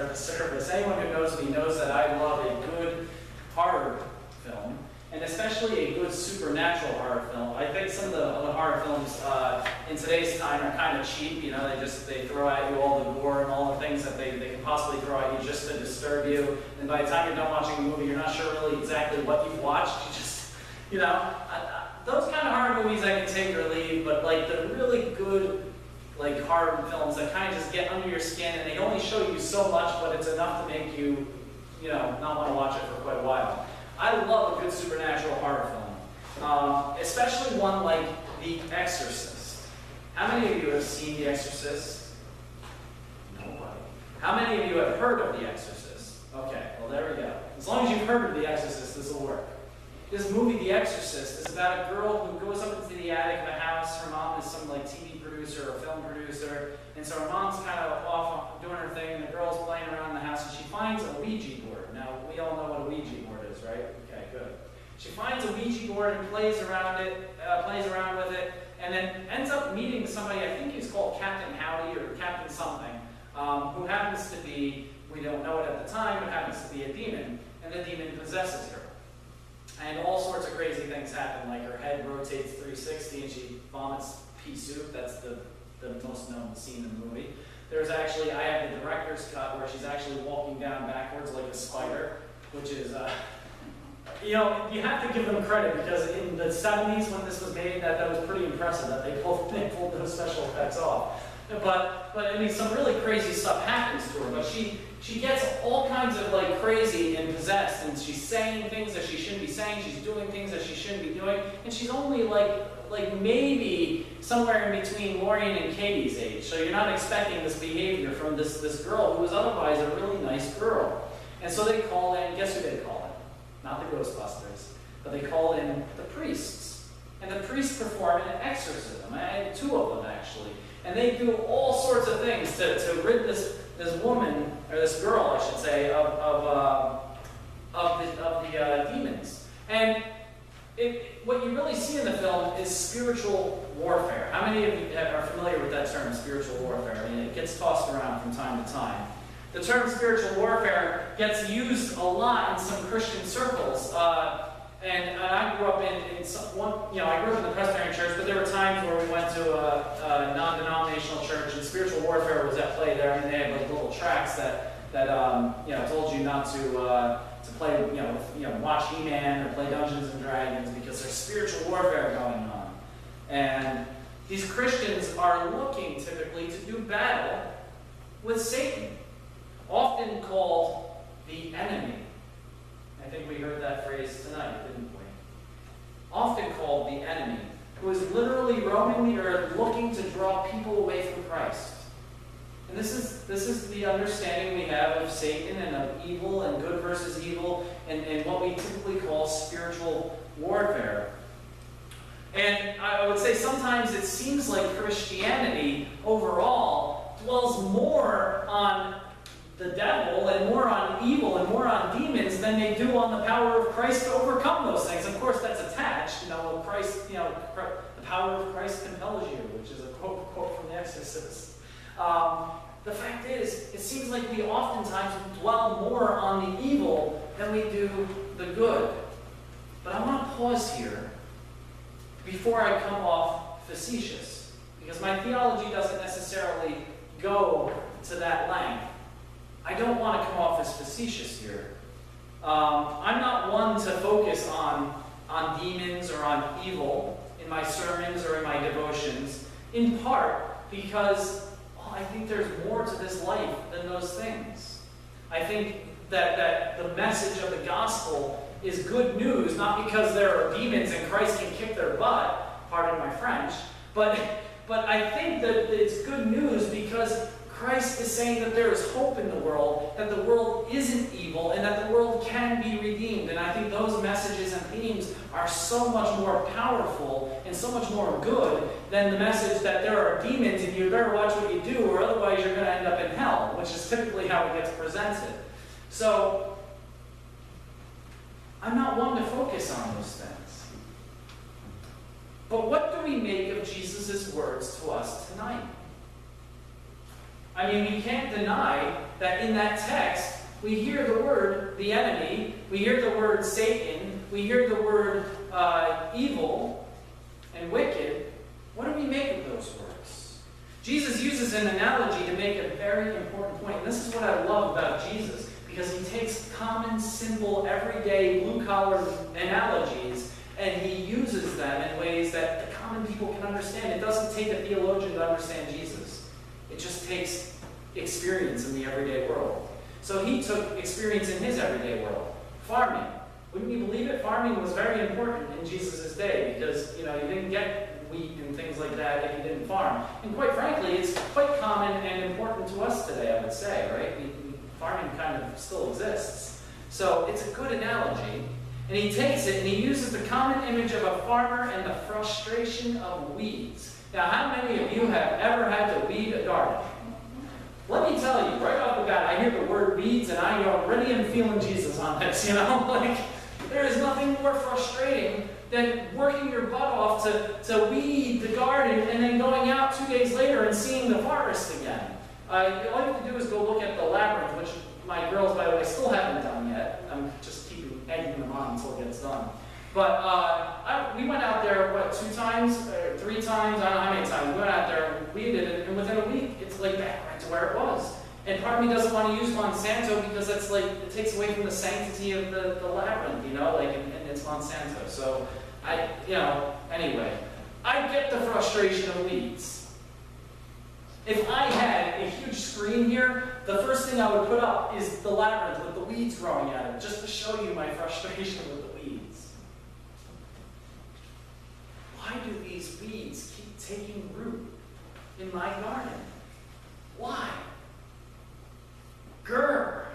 start the service. Anyone who knows me knows that I love a good horror film, and especially a good supernatural horror film. I think some of the horror films in today's time are kind of cheap. You know, they throw at you all the gore and all the things that they can possibly throw at you just to disturb you. And by the time you're done watching the movie, you're not sure really exactly what you've watched. You just, you know, those kind of horror movies I can take or leave, but like the really good like horror films that kind of just get under your skin and they only show you so much, but it's enough to make you, you know, not want to watch it for quite a while. I love a good supernatural horror film, especially one like The Exorcist. How many of you have seen The Exorcist? Nobody. How many of you have heard of The Exorcist? Okay, well there we go. As long as you've heard of The Exorcist, this will work. This movie, The Exorcist, is about a girl who goes up into the attic of a house. Her mom is some like TV producer or film producer, and so her mom's kind of off doing her thing, and the girl's playing around in the house, and she finds a Ouija board. Now, we all know what a Ouija board is, right? Okay, good. She finds a Ouija board and plays around with it, and then ends up meeting somebody, I think he's called Captain Howdy or Captain something, who happens to be, we don't know it at the time, but happens to be a demon, and the demon possesses her. And all sorts of crazy things happen, like her head rotates 360 and she vomits pea soup. That's the most known scene in the movie. There's actually, I have the director's cut where she's actually walking down backwards like a spider, which is, you know, you have to give them credit because in the 70s when this was made, that was pretty impressive that they pulled those special effects off. But I mean, some really crazy stuff happens to her, but she gets all kinds of like crazy and possessed, and she's saying things that she shouldn't be saying, she's doing things that she shouldn't be doing, and she's only like maybe somewhere in between Lorian and Katie's age, so you're not expecting this behavior from this girl who was otherwise a really nice girl. And so they call in, guess who they call in? Not the Ghostbusters, but they call in the priests. And the priests perform an exorcism, and 2 of them actually. And they do all sorts of things to rid this woman, or this girl, I should say, of the demons. And what you really see in the film is spiritual warfare. How many of you are familiar with that term, spiritual warfare? I mean, it gets tossed around from time to time. The term spiritual warfare gets used a lot in some Christian circles. And I grew up I grew up in the Presbyterian church, but there were times where we went to a non-denominational church, and spiritual warfare was at play there. I mean, they had like little tracts that told you not to play, watch He-Man or play Dungeons and Dragons because there's spiritual warfare going on. And these Christians are looking typically to do battle with Satan, often called the enemy. I think we heard that phrase tonight, didn't we? Often called the enemy, who is literally roaming the earth looking to draw people away from Christ. And this is the understanding we have of Satan and of evil and good versus evil and what we typically call spiritual warfare. And I would say sometimes it seems like Christianity overall dwells more on the devil and more on evil and more on demons than they do on the power of Christ to overcome those things. Of course, that's attached. Christ, the power of Christ compels you, which is a quote from The Exorcist. The fact is, it seems like we oftentimes dwell more on the evil than we do the good. But I want to pause here before I come off facetious, because my theology doesn't necessarily go to that length. I don't want to come off as facetious here. I'm not one to focus on demons or on evil in my sermons or in my devotions, in part because I think there's more to this life than those things. I think that the message of the gospel is good news, not because there are demons and Christ can kick their butt, pardon my French, but I think that it's good news because Christ is saying that there is hope in the world, that the world isn't evil, and that the world can be redeemed. And I think those messages and themes are so much more powerful and so much more good than the message that there are demons and you better watch what you do or otherwise you're going to end up in hell, which is typically how it gets presented. So, I'm not one to focus on those things. But what do we make of Jesus' words to us tonight? I mean, we can't deny that in that text, we hear the word the enemy, we hear the word Satan, we hear the word evil and wicked. What do we make of those words? Jesus uses an analogy to make a very important point. And this is what I love about Jesus, because he takes common, simple, everyday, blue-collar analogies, and he uses them in ways that the common people can understand. It doesn't take a theologian to understand Jesus. It just takes experience in the everyday world. So he took experience in his everyday world. Farming. Wouldn't you believe it? Farming was very important in Jesus' day because, you didn't get wheat and things like that if you didn't farm. And quite frankly, it's quite common and important to us today, I would say, right? Farming kind of still exists. So it's a good analogy. And he takes it and he uses the common image of a farmer and the frustration of weeds. Now, how many of you have ever had to weed a garden? Let me tell you, right off the bat, I hear the word weeds and I already am feeling Jesus on this, Like, there is nothing more frustrating than working your butt off to weed the garden and then going out 2 days later and seeing the forest again. All you have to do is go look at the labyrinth, which my girls, by the way, still haven't done yet. I'm just keeping egging them on until it gets done. But we went out there, 2 times, 3 times, I don't know how many times. We went out there, we did it, and within a week, it's like back right to where it was. And part of me doesn't want to use Monsanto because it's like, it takes away from the sanctity of the labyrinth, and it's Monsanto. So, anyway, I get the frustration of weeds. If I had a huge screen here, the first thing I would put up is the labyrinth with the weeds growing out of it, just to show you my frustration with the weeds. Why do these weeds keep taking root in my garden? Why? Grr!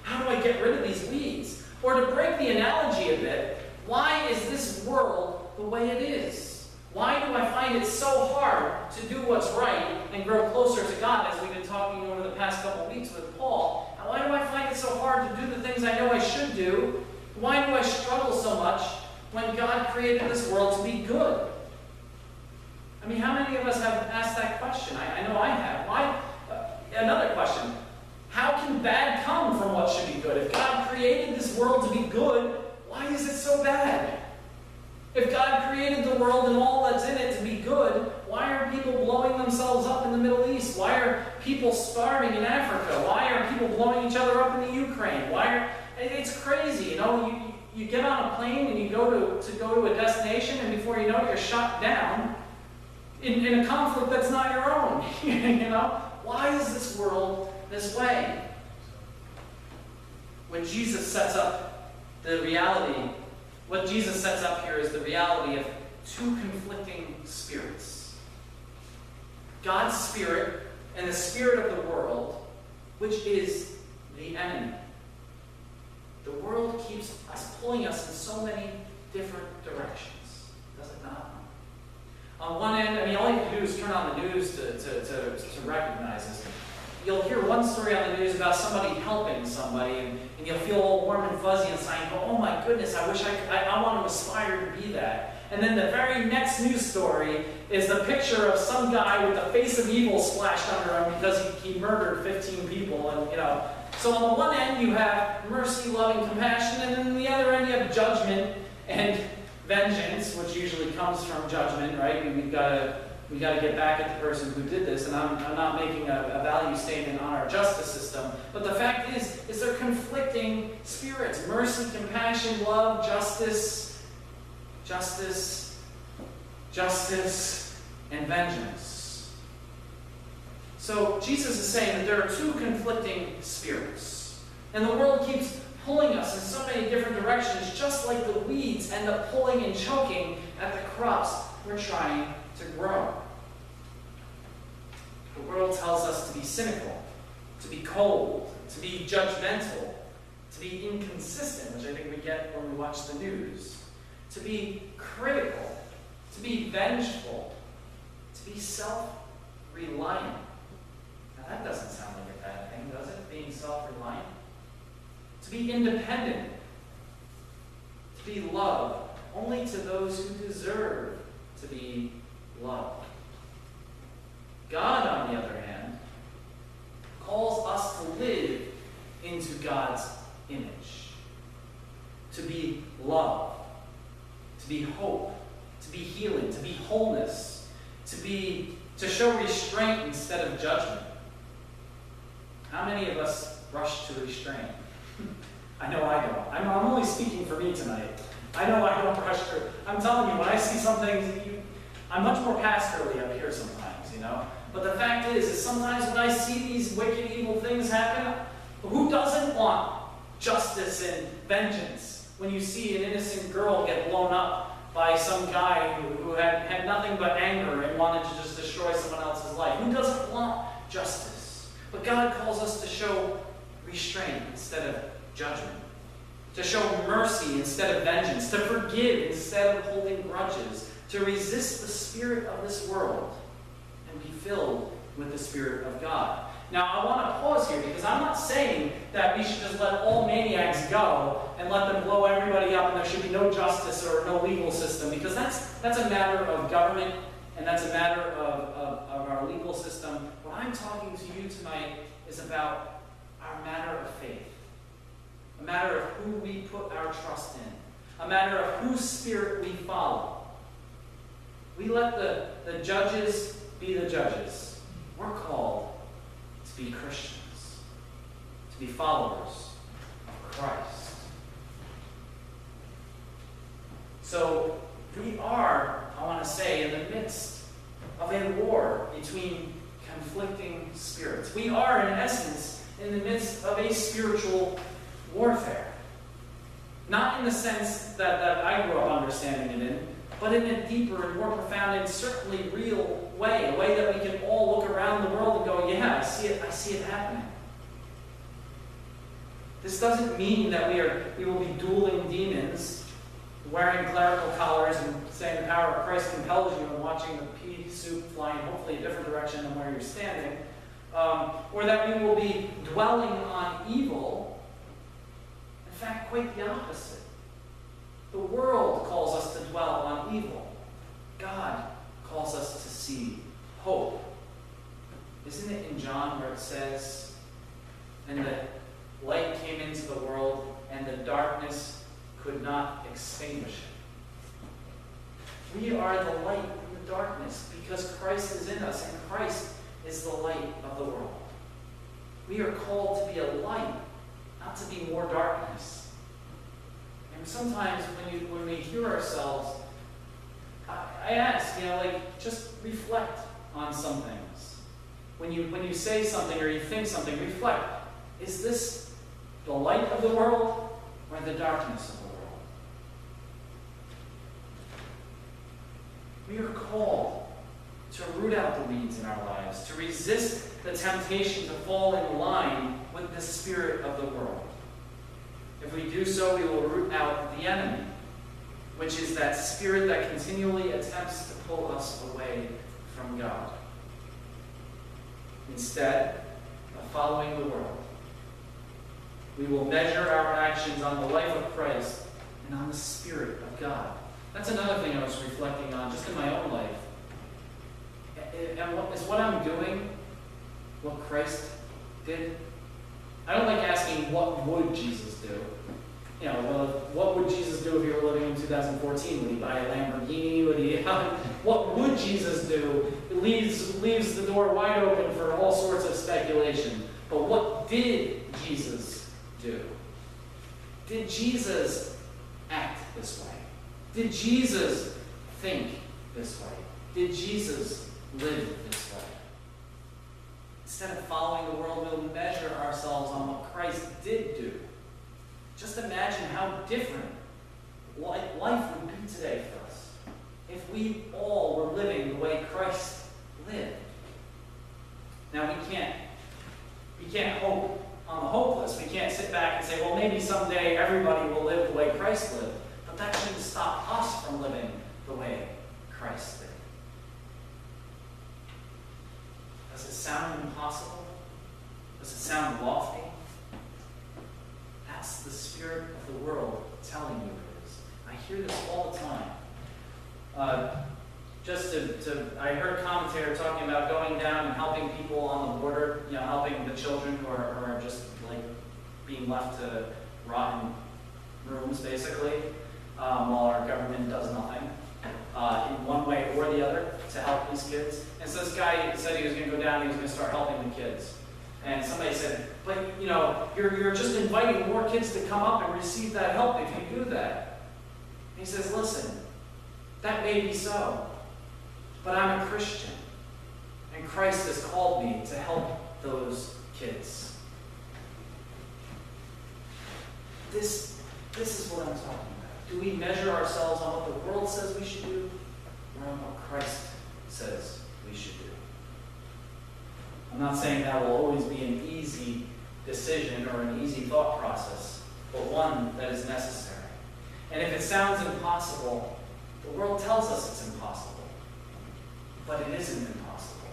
How do I get rid of these weeds? Or to break the analogy a bit, why is this world the way it is? Why do I find it so hard to do what's right and grow closer to God, as we've been talking over the past couple of weeks with Paul? And why do I find it so hard to do the things I know I should do? Why do I struggle so much when God created this world to be good? I mean, how many of us have asked that question? I know I have. Why? Another question. How can bad come from what should be good? If God created this world to be good, why is it so bad? If God created the world and all that's in it to be good, why are people blowing themselves up in the Middle East? Why are people starving in Africa? Why are people blowing each other up in the Ukraine? It's crazy, You get on a plane and you go to a destination, and before you know it, you're shot down in a conflict that's not your own. Why is this world this way? When Jesus sets up the reality, what Jesus sets up here is the reality of 2 conflicting spirits. God's spirit and the spirit of the world, which is the enemy. The world keeps pulling us in so many different directions, does it not? On one end, all you have to do is turn on the news to recognize this. You'll hear one story on the news about somebody helping somebody, and you'll feel all warm and fuzzy inside. You go, oh my goodness, I wish I want to aspire to be that. And then the very next news story is the picture of some guy with the face of evil splashed under him because he murdered 15 people. And so on the one end you have mercy, loving, compassion, and then on the other end you have judgment and vengeance, which usually comes from judgment, right? We've got to get back at the person who did this, and I'm not making a value statement on our justice system, but the fact is they're conflicting spirits: mercy, compassion, love, justice, and vengeance. So Jesus is saying that there are 2 conflicting spirits, and the world keeps pulling us in so many different directions, just like the weeds end up pulling and choking at the crops we're trying to grow. The world tells us to be cynical, to be cold, to be judgmental, to be inconsistent, which I think we get when we watch the news, to be critical, to be vengeful, to be self-reliant. Now that doesn't sound like a bad thing, does it? Being self-reliant. To be independent, to be loved only to those who deserve to be loved. God, on the other hand, calls us to live into God's image. To be love, to be hope, to be healing, to be wholeness, to show restraint instead of judgment. How many of us rush to restraint? I know I don't. I'm only speaking for me tonight. I know I don't rush to. I'm telling you, when I see something, I'm much more pastorally up here sometimes, you know. But the fact is sometimes when I see these wicked, evil things happen, who doesn't want justice and vengeance? When you see an innocent girl get blown up by some guy who had nothing but anger and wanted to just destroy someone else's life. Who doesn't want justice? But God calls us to show restraint instead of judgment. To show mercy instead of vengeance. To forgive instead of holding grudges. To resist the spirit of this world and be filled with the Spirit of God. Now, I want to pause here because I'm not saying that we should just let all maniacs go and let them blow everybody up and there should be no justice or no legal system, because that's a matter of government and that's a matter of our legal system. What I'm talking to you tonight is about our matter of faith, a matter of who we put our trust in, a matter of whose spirit we follow. We let the judges be the judges. We're called to be Christians, to be followers of Christ. So we are, I want to say, in the midst of a war between conflicting spirits. We are, in essence, in the midst of a spiritual warfare. Not in the sense that I grew up understanding it in, but in a deeper and more profound and certainly real way, a way that we can all look around the world and go, yeah, I see it happening. This doesn't mean that we will be dueling demons, wearing clerical collars and saying the power of Christ compels you and watching the pea soup flying hopefully a different direction than where you're standing, or that we will be dwelling on evil. In fact, quite the opposite. The world calls us to dwell on evil. God calls us to see hope. Isn't it in John where it says, and the light came into the world, and the darkness could not extinguish it? We are the light in the darkness because Christ is in us, and Christ is the light of the world. We are called to be a light, not to be more darkness. And sometimes when we hear ourselves, I ask, just reflect on some things. When you say something or you think something, reflect. Is this the light of the world or the darkness of the world? We are called to root out the weeds in our lives, to resist the temptation to fall in line with the spirit of the world. If we do so, we will root out the enemy, which is that spirit that continually attempts to pull us away from God. Instead of following the world, we will measure our actions on the life of Christ and on the Spirit of God. That's another thing I was reflecting on just in my own life. And is what I'm doing what Christ did? I don't like asking, what would Jesus do? What would Jesus do if he were living in 2014? Would he buy a Lamborghini? What would Jesus do? It leaves the door wide open for all sorts of speculation. But what did Jesus do? Did Jesus act this way? Did Jesus think this way? Did Jesus live this way? Instead of following the world, we'll measure ourselves on what Christ did do. Just imagine how different life would be today for us if we all were living the way Christ lived. Now we can't hope on the hopeless. We can't sit back and say, well, maybe someday everybody will live the way Christ lived. But that shouldn't stop us from living the way Christ did. Does it sound impossible? Does it sound lofty? That's the spirit of the world telling you it is. I hear this all the time. I heard a commentator talking about going down and helping people on the border, helping the children who are just like being left to rot in rooms, basically, while our government does nothing in one way or the other to help these kids. And so this guy said he was going to go down and he was going to start helping the kids. And somebody said, but you're just inviting more kids to come up and receive that help if you do that. And he says, listen, that may be so, but I'm a Christian, and Christ has called me to help those kids. This is what I'm talking about. Do we measure ourselves on what the world says we should do, or on what Christ says we should do? I'm not saying that will always be an easy decision or an easy thought process, but one that is necessary. And if it sounds impossible, the world tells us it's impossible. But it isn't impossible.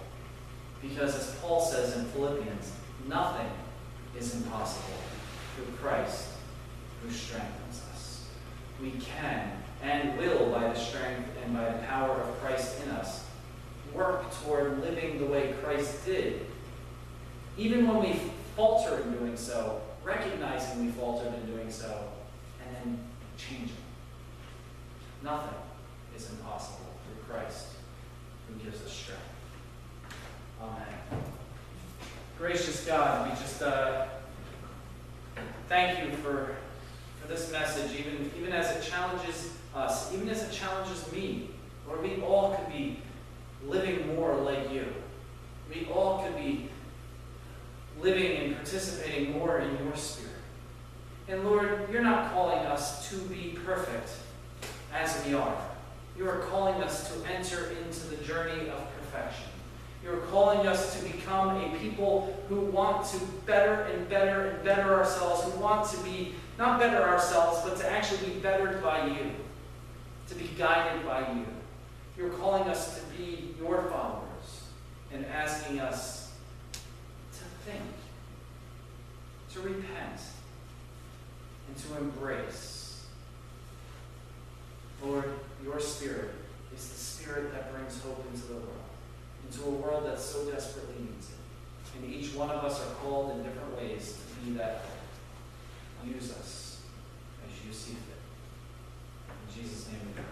Because as Paul says in Philippians, nothing is impossible through Christ who strengthens us. We can and will, by the strength and by the power of Christ in us, work toward living the way Christ did. Even when we falter in doing so, recognizing we faltered in doing so, and then changing. Nothing is impossible through Christ who gives us strength. Amen. Gracious God, we just thank you for this message, even as it challenges us, even as it challenges me. Lord, we all could be living more like you. We all could be living and participating more in your Spirit. And Lord, you're not calling us to be perfect as we are. You are calling us to enter into the journey of perfection. You're calling us to become a people who want to better and better and better ourselves, who want to be, not better ourselves, but to actually be bettered by you, to be guided by you. You're calling us to be your followers and asking us to think, to repent, and to embrace. Lord, your Spirit is the Spirit that brings hope into the world, into a world that so desperately needs it. And each one of us are called in different ways to be that hope. Use us as you see fit. In Jesus' name we pray.